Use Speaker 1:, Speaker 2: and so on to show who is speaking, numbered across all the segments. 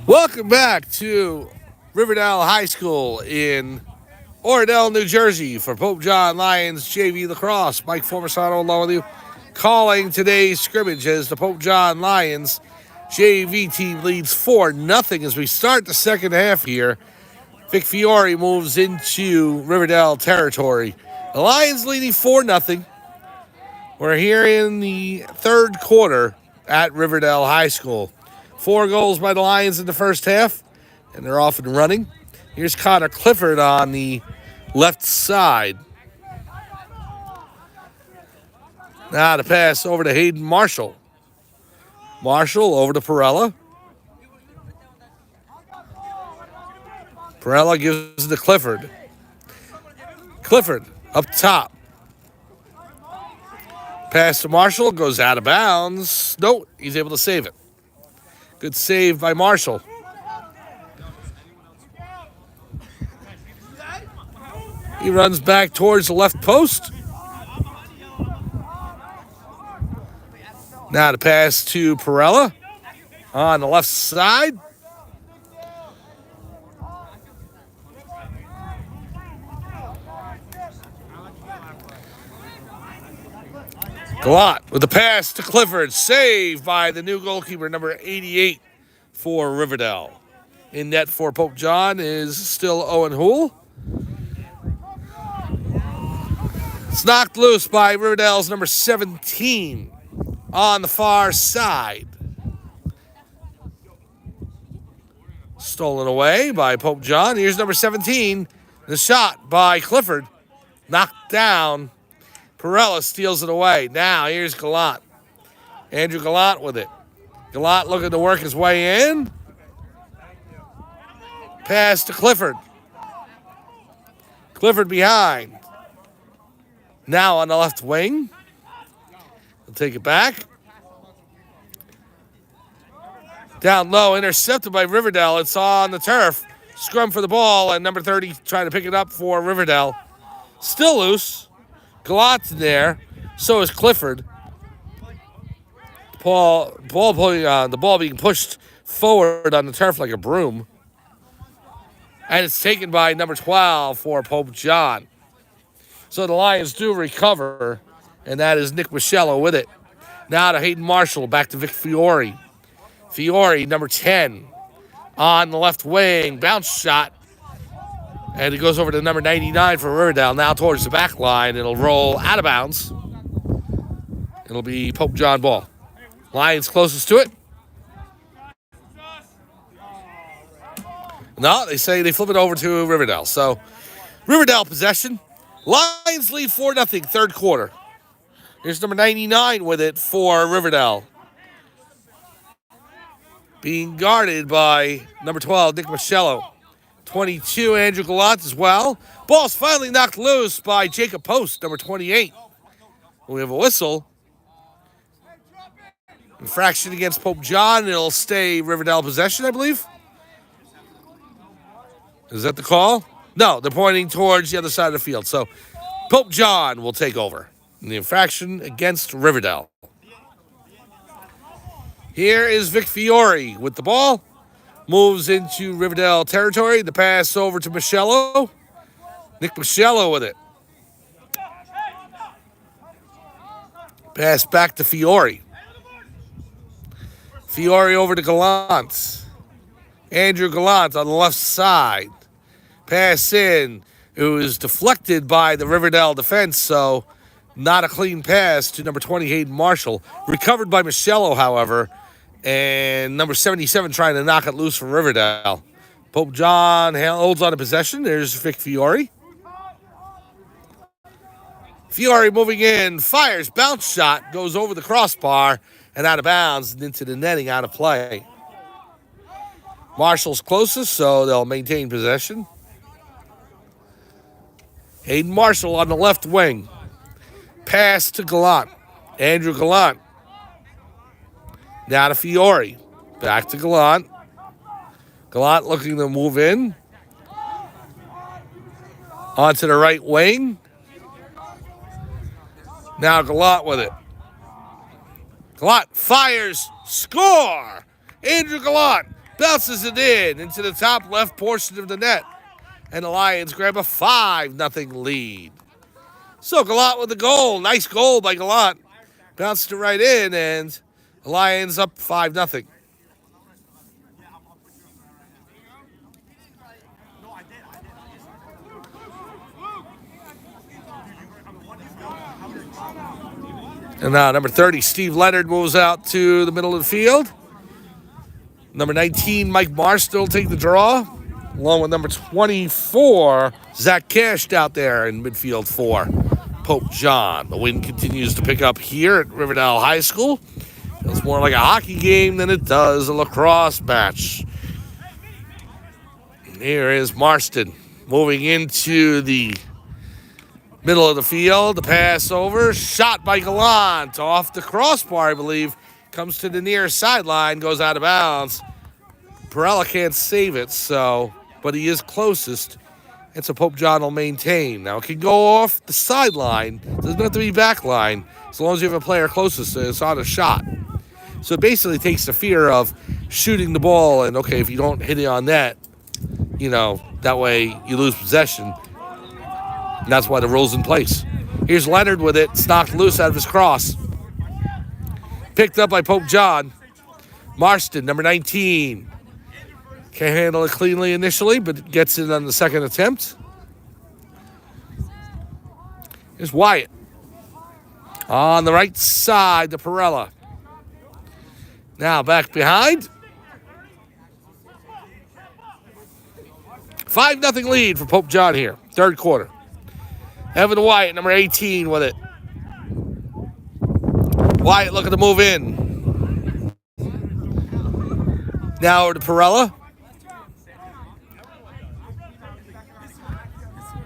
Speaker 1: Welcome back to Riverdale High School in Oradell, New Jersey for Pope John Lions JV Lacrosse. Mike Formasano along with you, calling today's scrimmage as the Pope John Lions JV team leads 4-0 as we start the second half here. Vic Fiore moves into Riverdale territory. The Lions leading 4-0. We're here in the third quarter at Riverdale High School. 4 goals by the Lions in the first half, and they're off and running. Here's Connor Clifford on the left side. Now the pass over to Hayden Marshall. Marshall over to Perella. Perella gives it to Clifford. Clifford up top. Pass to Marshall, goes out of bounds. No, he's able to save it. Good save by Marshall. He runs back towards the left post. Now the pass to Perella on the left side. Gallant with the pass to Clifford. Saved by the new goalkeeper, number 88 for Riverdale. In net for Pope John is still Owen Houle. It's knocked loose by Riverdale's number 17 on the far side. Stolen away by Pope John. Here's number 17. The shot by Clifford. Knocked down. Perella steals it away. Now here's Gallant. Andrew Gallant with it. Gallant looking to work his way in. Pass to Clifford. Clifford behind. Now on the left wing. He'll take it back. Down low, intercepted by Riverdale. It's on the turf. Scrum for the ball, and number 30 trying to pick it up for Riverdale. Still loose. Gallant's there. So is Clifford. The ball being pushed forward on the turf like a broom. And it's taken by number 12 for Pope John. So the Lions do recover, and that is Nick Michello with it. Now to Hayden Marshall, back to Vic Fiore. Fiore, number 10, on the left wing, bounce shot. And it goes over to number 99 for Riverdale, now towards the back line. It'll roll out of bounds. It'll be Pope John ball. Lions closest to it. No, they say they flip it over to Riverdale. So, Riverdale possession. Lions lead 4-0, third quarter. Here's number 99 with it for Riverdale. Being guarded by number 12, Nick Michello. 22, Andrew Gallant as well. Ball's finally knocked loose by Jacob Post, number 28. We have a whistle. Infraction against Pope John. It'll stay Riverdale possession, I believe. Is that the call? No, they're pointing towards the other side of the field. So Pope John will take over in the infraction against Riverdale. Here is Vic Fiore with the ball. Moves into Riverdale territory. The pass over to Michello. Nick Michello with it. Pass back to Fiore. Fiore over to Gallant. Andrew Gallant on the left side. Pass in. It was deflected by the Riverdale defense, so not a clean pass to number 20, Hayden Marshall. Recovered by Michello, however. And number 77 trying to knock it loose from Riverdale. Pope John holds on to possession. There's Vic Fiore. Fiore moving in, fires, bounce shot, goes over the crossbar and out of bounds and into the netting, out of play. Marshall's closest, so they'll maintain possession. Hayden Marshall on the left wing. Pass to Gallant. Andrew Gallant. Now to Fiore. Back to Gallant. Gallant looking to move in. Onto the right wing. Now Gallant with it. Gallant fires. Score! Andrew Gallant Bounces it in into the top left portion of the net. And the Lions grab a 5-0 lead. So Galat with the goal. Nice goal by Galat. Bounced it right in, and the Lions up 5-0. And now number 30, Steve Leonard, moves out to the middle of the field. Number 19, Mike Marston will take the draw, along with number 24, Zach Cash out there in midfield for Pope John. The wind continues to pick up here at Riverdale High School. Feels more like a hockey game than it does a lacrosse match. And here is Marston moving into the middle of the field. The pass over, shot by Gallant off the crossbar, I believe. Comes to the near sideline, goes out of bounds. Perella can't save it, but he is closest. And so Pope John will maintain. Now, it can go off the sideline. It doesn't have to be back line, as long as you have a player closest to it. It's on a shot. So it basically takes the fear of shooting the ball, and okay, if you don't hit it on net, that way you lose possession. And that's why the rule's in place. Here's Leonard with it. It's knocked loose out of his cross. Picked up by Pope John. Marston, number 19. Can't handle it cleanly initially, but gets it on the second attempt. Here's Wyatt. On the right side to Perella. Now back behind. 5-0 lead for Pope John here. Third quarter. Evan Wyatt, number 18, with it. Wyatt looking to move in. Now over to Perella.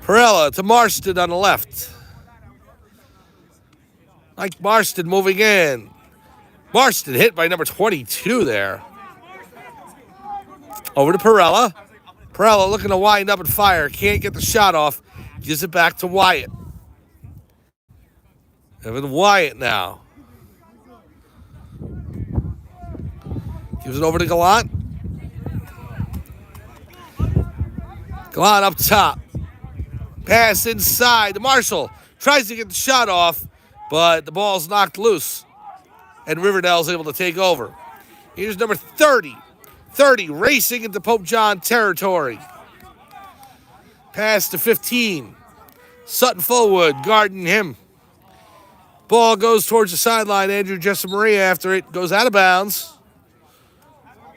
Speaker 1: Perella to Marston on the left. Mike Marston moving in. Marston hit by number 22 there. Over to Perella. Perella looking to wind up and fire. Can't get the shot off. Gives it back to Wyatt. Evan Wyatt now. Gives it over to Gallant. Gallant up top. Pass inside to Marshall. Tries to get the shot off, but the ball's knocked loose. And Riverdale's able to take over. Here's number 30. 30 racing into Pope John territory. Pass to 15. Sutton Fullwood guarding him. Ball goes towards the sideline. Andrew Jessamaria after it goes out of bounds.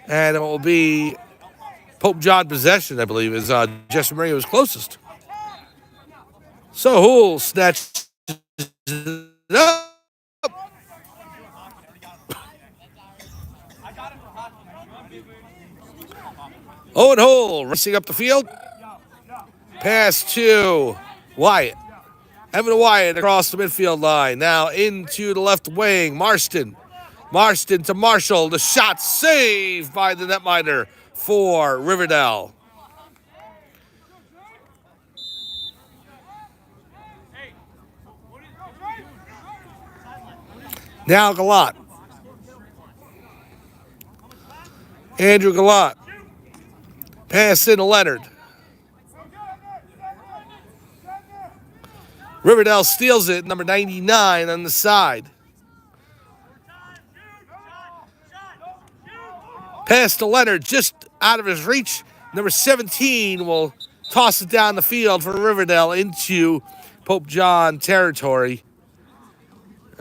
Speaker 1: And it will be Pope John possession, I believe, as Jessamaria was closest. So Houle snatched it up. Owen Houle racing up the field. Pass to Wyatt. Evan Wyatt across the midfield line. Now into the left wing. Marston. Marston to Marshall. The shot saved by the netminder for Riverdale. Now Gallant. Andrew Gallant. Pass in to Leonard. Riverdale steals it, number 99 on the side. Pass to Leonard, just out of his reach. Number 17 will toss it down the field for Riverdale into Pope John territory.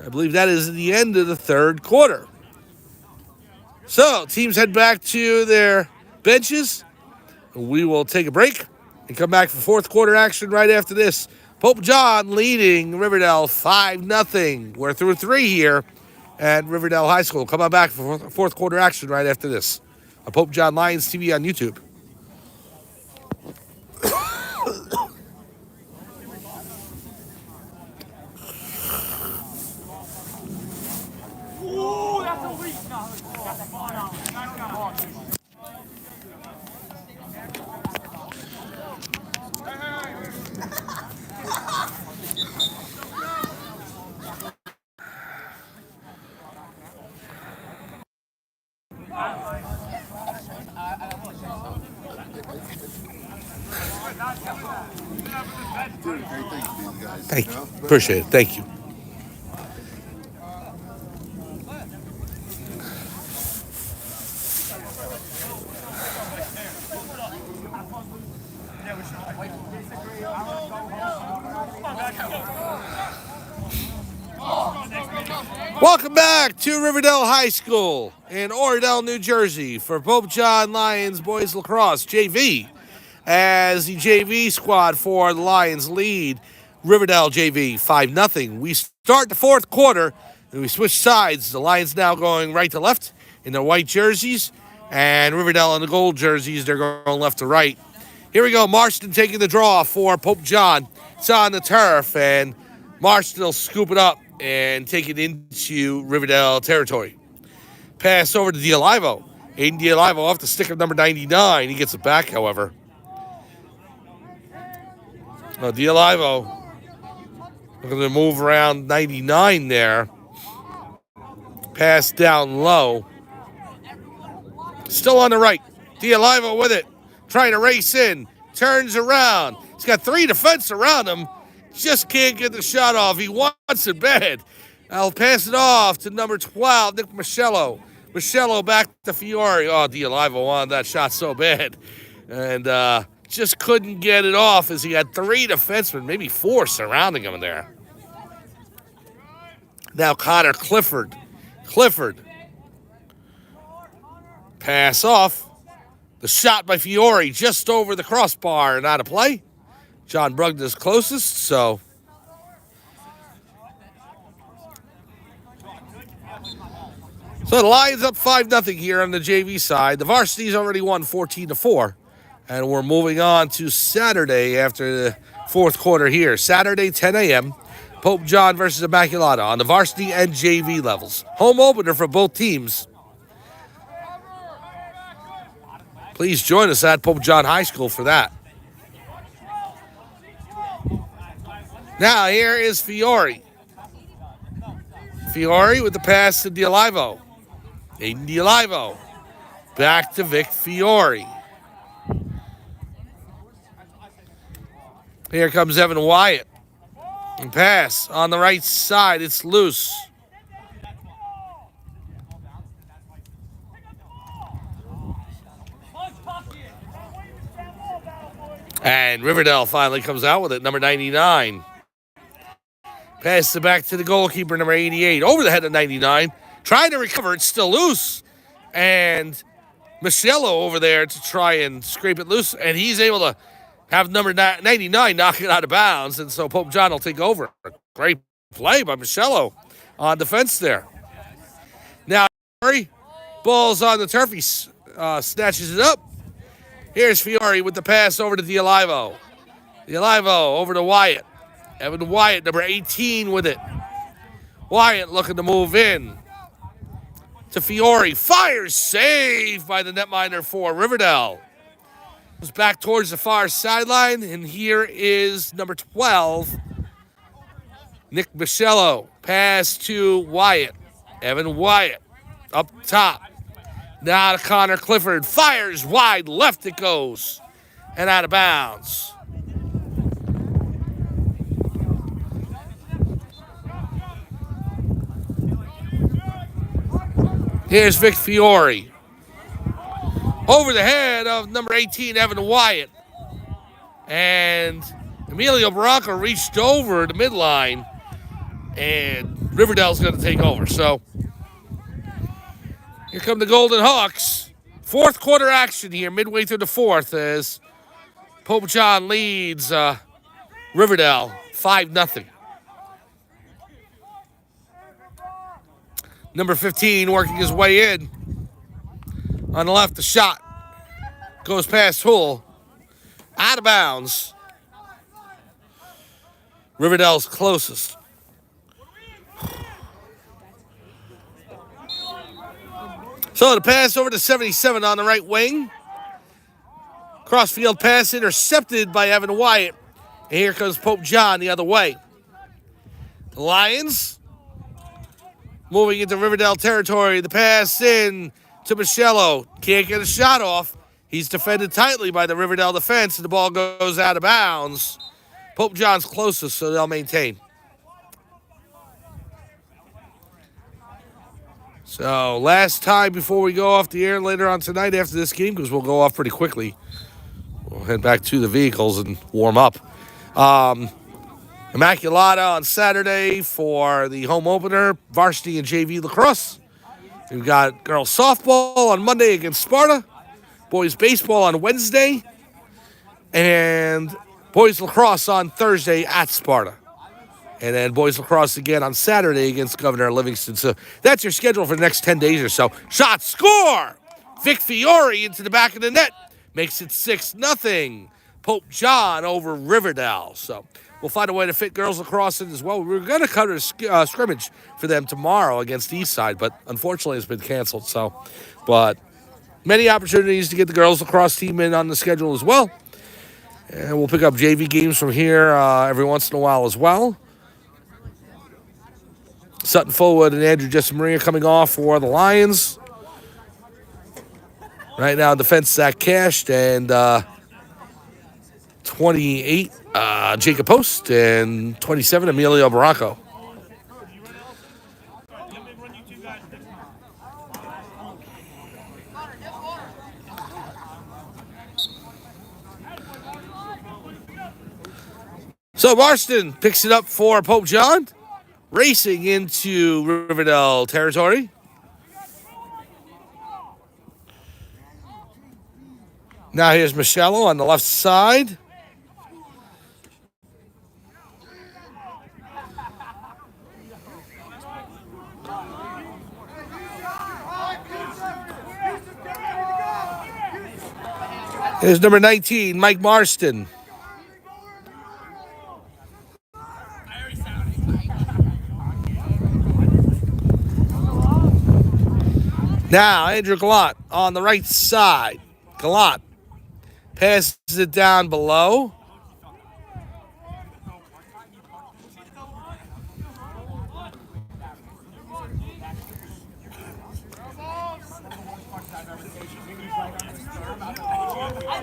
Speaker 1: I believe that is the end of the third quarter. So, teams head back to their benches. We will take a break and come back for fourth quarter action right after this. Pope John leading Riverdale 5-0. We're through 3 here at Riverdale High School. Come on back for fourth quarter action right after this. A Pope John Lions TV on YouTube. Thank you. Appreciate it. Thank you. Welcome back to Riverdale High School in Oradell, New Jersey for Pope John Lions Boys Lacrosse JV. As the JV squad for the Lions lead Riverdale JV 5-0. We start the fourth quarter and we switch sides. The Lions now going right to left in their white jerseys, and Riverdale in the gold jerseys, they're going left to right. Here we go. Marston taking the draw for Pope John. It's on the turf, and Marston will scoop it up and take it into Riverdale territory. Pass over to D'Alivo. Aiden D'Alivo off the stick of number 99. He gets it back, however. D'Alivo looking to move around 99 there. Pass down low. Still on the right. D'Alivo with it. Trying to race in. Turns around. He's got three defense around him. Just can't get the shot off. He wants it bad. I'll pass it off to number 12, Nick Michello. Michello back to Fiore. Oh, D'Alivo wanted that shot so bad. And just couldn't get it off as he had three defensemen, maybe four, surrounding him there. Now Connor Clifford. Pass off. The shot by Fiore just over the crossbar and out of play. John Brugna's closest, so. So the Lions up 5-0 here on the JV side. The varsity's already won 14-4. And we're moving on to Saturday after the fourth quarter here. Saturday, 10 a.m., Pope John versus Immaculata on the varsity and JV levels. Home opener for both teams. Please join us at Pope John High School for that. Now, here is Fiore. Fiore with the pass to D'Alivo. Aiden D'Alivo. Back to Vic Fiore. Here comes Evan Wyatt. And pass on the right side. It's loose. And Riverdale finally comes out with it, number 99. Pass it back to the goalkeeper, number 88. Over the head of 99. Trying to recover. It's still loose. And Michello over there to try and scrape it loose. And he's able to have number 99 knock it out of bounds. And so Pope John will take over. Great play by Michello on defense there. Now, ball's on the turf. He snatches it up. Here's Fiore with the pass over to D'Alivo. D'Alivo over to Wyatt. Evan Wyatt, number 18, with it. Wyatt looking to move in to Fiore. Fires, saved by the netminder for Riverdale. Goes back towards the far sideline, and here is number 12, Nick Michello. Pass to Wyatt. Evan Wyatt up top. Now to Connor Clifford. Fires wide left it goes. And out of bounds. Here's Vic Fiore. Over the head of number 18, Evan Wyatt. And Emilio Barranco reached over the midline. And Riverdale's going to take over. So here come the Golden Hawks. Fourth quarter action here, midway through the fourth, as Pope John leads Riverdale 5-0. Number 15 working his way in. On the left, the shot goes past Hull. Out of bounds. Riverdale's closest. So the pass over to 77 on the right wing. Crossfield pass intercepted by Evan Wyatt. And here comes Pope John the other way. The Lions moving into Riverdale territory. The pass in to Michello. Can't get a shot off. He's defended tightly by the Riverdale defense, and the ball goes out of bounds. Pope John's closest, so they'll maintain. So last time before we go off the air later on tonight after this game, because we'll go off pretty quickly. We'll head back to the vehicles and warm up. Immaculata on Saturday for the home opener, varsity and JV lacrosse. We've got girls softball on Monday against Sparta, boys baseball on Wednesday, and boys lacrosse on Thursday at Sparta. And then boys lacrosse again on Saturday against Governor Livingston. So that's your schedule for the next 10 days or so. Shot, score! Vic Fiore into the back of the net. Makes it 6-0. Pope John over Riverdale. So we'll find a way to fit girls lacrosse in as well. We were going to cover a scrimmage for them tomorrow against Eastside, but unfortunately it's been canceled. But many opportunities to get the girls lacrosse team in on the schedule as well. And we'll pick up JV games from here every once in a while as well. Sutton Fullwood and Andrew Jessamaria coming off for the Lions. Right now, defense Zach Cashed and 28 Jacob Post and 27 Emilio Barranco. So Marston picks it up for Pope John. Racing into Riverdale territory. Now here's Michello on the left side. Here's number 19, Mike Marston. Now, Andrew Gallant on the right side. Gallant passes it down below.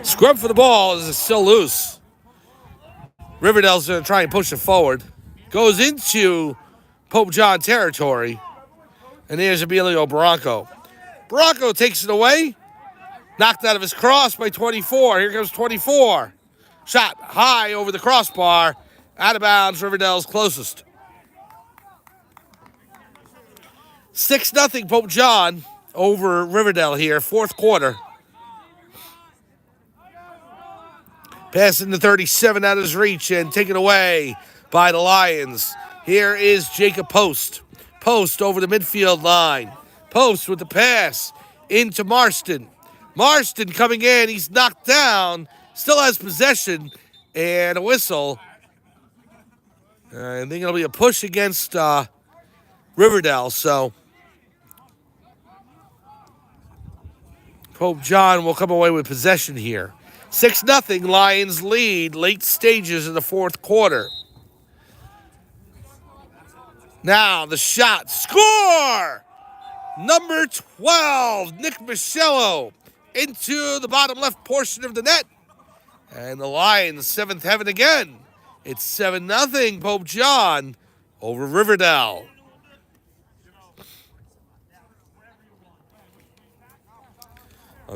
Speaker 1: Scrub for the ball is still loose. Riverdale's going to try and push it forward. Goes into Pope John territory. And there's Emilio Barranco. Barranco takes it away. Knocked out of his cross by 24. Here comes 24. Shot high over the crossbar. Out of bounds, Riverdale's closest. 6-0 Pope John over Riverdale here, fourth quarter. Passing the 37 out of his reach and taken away by the Lions. Here is Jacob Post. Post over the midfield line. Post with the pass into Marston. Marston coming in. He's knocked down. Still has possession and a whistle. I think it'll be a push against Riverdale. So Pope John will come away with possession here. 6-0 Lions lead late stages in the fourth quarter. Now the shot. Score! Number 12, Nick Michello, into the bottom left portion of the net. And the Lions, seventh heaven again. It's 7-0 Pope John over Riverdale.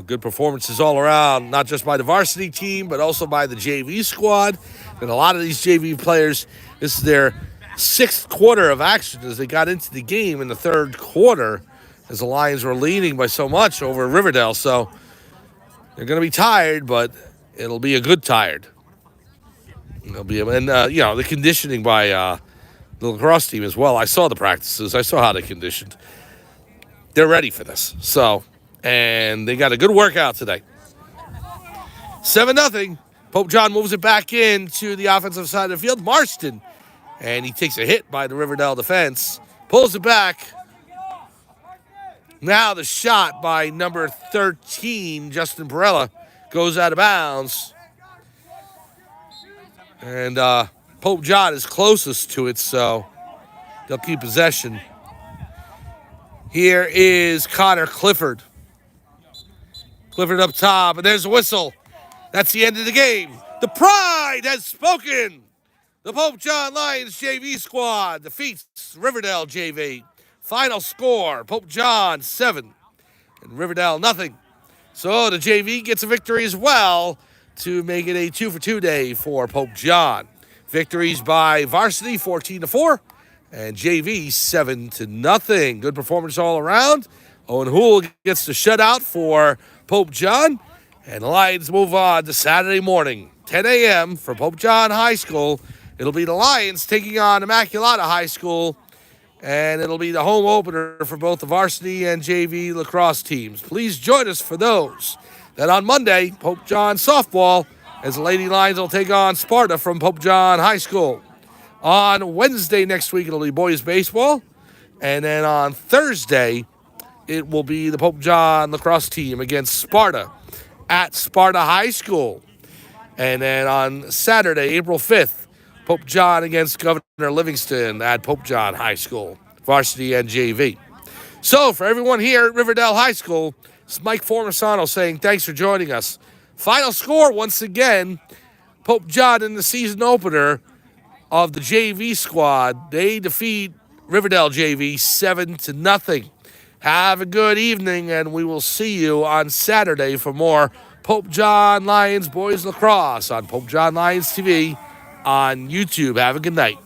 Speaker 1: Good performances all around, not just by the varsity team, but also by the JV squad. And a lot of these JV players, this is their sixth quarter of action as they got into the game in the third quarter, as the Lions were leading by so much over Riverdale. So they're going to be tired, but it'll be a good tired. It'll be, and the conditioning by the lacrosse team as well. I saw the practices. I saw how they conditioned. They're ready for this. So, and they got a good workout today. 7-0. Pope John moves it back into the offensive side of the field. Marston, and he takes a hit by the Riverdale defense. Pulls it back. Now the shot by number 13, Justin Perella, goes out of bounds. And Pope John is closest to it, so they'll keep possession. Here is Connor Clifford. Clifford up top, and there's a whistle. That's the end of the game. The Pride has spoken. The Pope John Lions JV squad defeats Riverdale JV. Final score, Pope John 7 and Riverdale nothing. So the JV gets a victory as well to make it a 2-for-2 day for Pope John. Victories by varsity 14-4 and JV 7-0. Good performance all around. Owen Hoole gets the shutout for Pope John. And the Lions move on to Saturday morning, 10 a.m. for Pope John High School. It'll be the Lions taking on Immaculata High School. And it'll be the home opener for both the varsity and JV lacrosse teams. Please join us for those. Then on Monday, Pope John softball, as the Lady Lions will take on Sparta from Pope John High School. On Wednesday next week, it'll be boys baseball. And then on Thursday, it will be the Pope John lacrosse team against Sparta at Sparta High School. And then on Saturday, April 5th, Pope John against Governor Livingston at Pope John High School, varsity and JV. So for everyone here at Riverdale High School, it's Mike Formisano saying thanks for joining us. Final score, once again, Pope John in the season opener of the JV squad. They defeat Riverdale JV 7-0. Have a good evening, and we will see you on Saturday for more Pope John Lions Boys Lacrosse on Pope John Lions TV on YouTube. Have a good night.